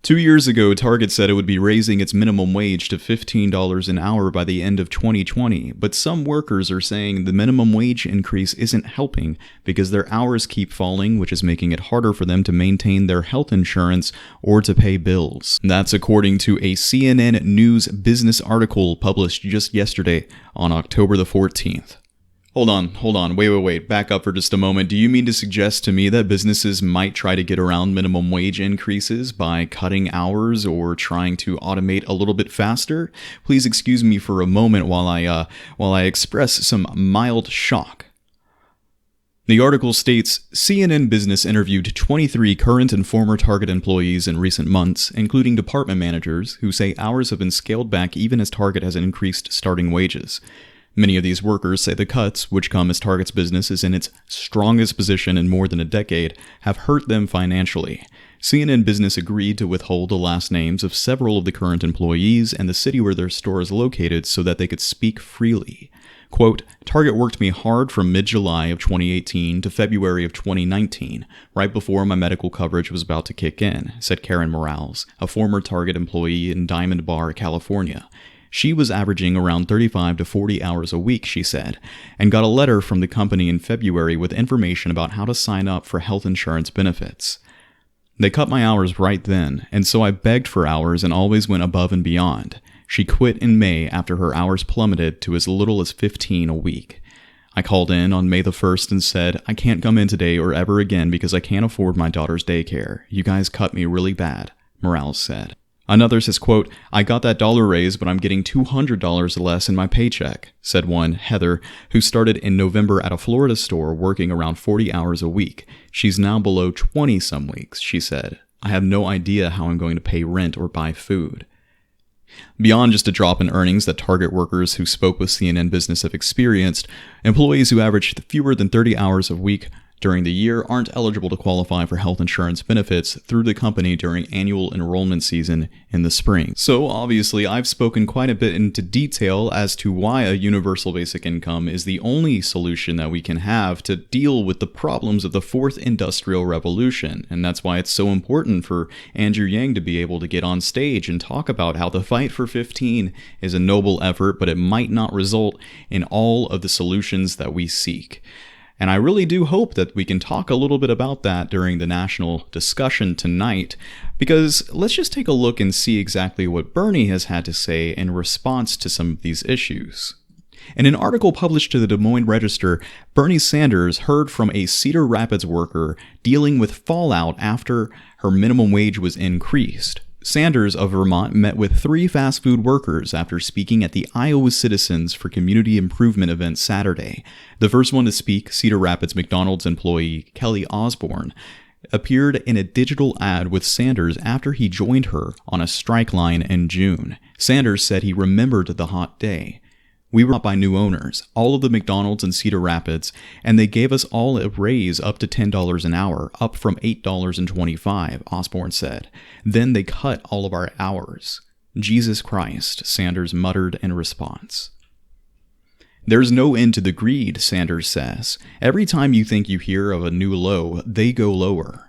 2 years ago, Target said it would be raising its minimum wage to $15 an hour by the end of 2020, but some workers are saying the minimum wage increase isn't helping because their hours keep falling, which is making it harder for them to maintain their health insurance or to pay bills. That's according to a CNN News business article published just yesterday on October the 14th. Hold on, wait, back up for just a moment. Do you mean to suggest to me that businesses might try to get around minimum wage increases by cutting hours or trying to automate a little bit faster? Please excuse me for a moment while I express some mild shock. The article states, CNN Business interviewed 23 current and former Target employees in recent months, including department managers, who say hours have been scaled back even as Target has increased starting wages. Many of these workers say the cuts, which come as Target's business is in its strongest position in more than a decade, have hurt them financially. CNN Business agreed to withhold the last names of several of the current employees and the city where their store is located so that they could speak freely. Quote, Target worked me hard from mid-July of 2018 to February of 2019, right before my medical coverage was about to kick in, said Karen Morales, a former Target employee in Diamond Bar, California. She was averaging around 35 to 40 hours a week, she said, and got a letter from the company in February with information about how to sign up for health insurance benefits. They cut my hours right then, and so I begged for hours and always went above and beyond. She quit in May after her hours plummeted to as little as 15 a week. I called in on May the 1st and said, I can't come in today or ever again because I can't afford my daughter's daycare. You guys cut me really bad, Morales said. Another says, quote, I got that dollar raise, but I'm getting $200 less in my paycheck, said one, Heather, who started in November at a Florida store working around 40 hours a week. She's now below 20 some weeks, she said. I have no idea how I'm going to pay rent or buy food. Beyond just a drop in earnings that Target workers who spoke with CNN Business have experienced, employees who average fewer than 30 hours a week during the year aren't eligible to qualify for health insurance benefits through the company during annual enrollment season in the spring. So obviously, I've spoken quite a bit into detail as to why a universal basic income is the only solution that we can have to deal with the problems of the fourth industrial revolution. And that's why it's so important for Andrew Yang to be able to get on stage and talk about how the fight for 15 is a noble effort, but it might not result in all of the solutions that we seek. And I really do hope that we can talk a little bit about that during the national discussion tonight, because let's just take a look and see exactly what Bernie has had to say in response to some of these issues. In an article published to the Des Moines Register, Bernie Sanders heard from a Cedar Rapids worker dealing with fallout after her minimum wage was increased. Sanders of Vermont met with 3 fast food workers after speaking at the Iowa Citizens for Community Improvement event Saturday. The first one to speak, Cedar Rapids McDonald's employee Kelly Osborne, appeared in a digital ad with Sanders after he joined her on a strike line in June. Sanders said he remembered the hot day. We were bought by new owners, all of the McDonald's in Cedar Rapids, and they gave us all a raise up to $10 an hour, up from $8.25, Osborne said. Then they cut all of our hours. Jesus Christ, Sanders muttered in response. There's no end to the greed, Sanders says. Every time you think you hear of a new low, they go lower.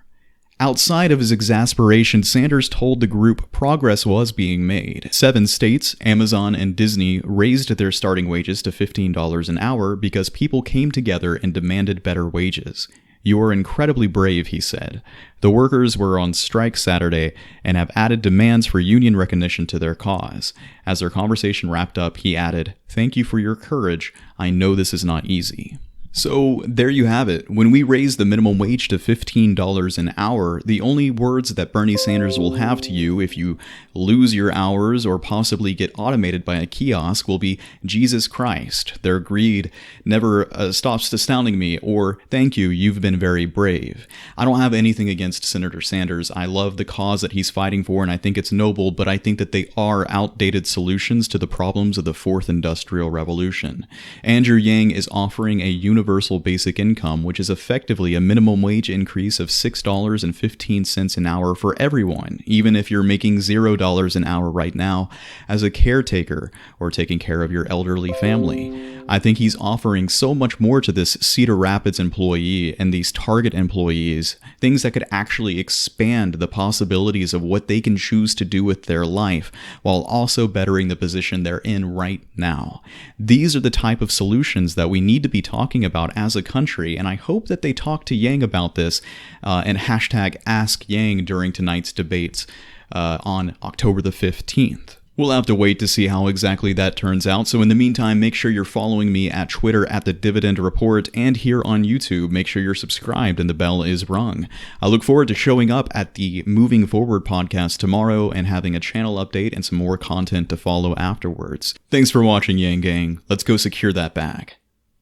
Outside of his exasperation, Sanders told the group progress was being made. 7 states, Amazon and Disney, raised their starting wages to $15 an hour because people came together and demanded better wages. You are incredibly brave, he said. The workers were on strike Saturday and have added demands for union recognition to their cause. As their conversation wrapped up, he added, "Thank you for your courage. I know this is not easy." So there you have it. When we raise the minimum wage to $15 an hour, the only words that Bernie Sanders will have to you if you lose your hours or possibly get automated by a kiosk will be Jesus Christ. Their greed never stops astounding me, or thank you, you've been very brave. I don't have anything against Senator Sanders. I love the cause that he's fighting for, and I think it's noble, but I think that they are outdated solutions to the problems of the fourth industrial revolution. Andrew Yang is offering a universal basic income, which is effectively a minimum wage increase of $6.15 an hour for everyone, even if you're making $0 an hour right now as a caretaker or taking care of your elderly family. I think he's offering so much more to this Cedar Rapids employee and these Target employees, things that could actually expand the possibilities of what they can choose to do with their life while also bettering the position they're in right now. These are the type of solutions that we need to be talking about as a country, and I hope that they talk to Yang about this and hashtag Ask Yang during tonight's debates on October the 15th. We'll have to wait to see how exactly that turns out. So in the meantime, make sure you're following me at Twitter at the Dividend Report, and here on YouTube, make sure you're subscribed and the bell is rung. I look forward to showing up at the Moving Forward podcast tomorrow and having a channel update and some more content to follow afterwards. Thanks for watching, Yang Gang. Let's go secure that bag.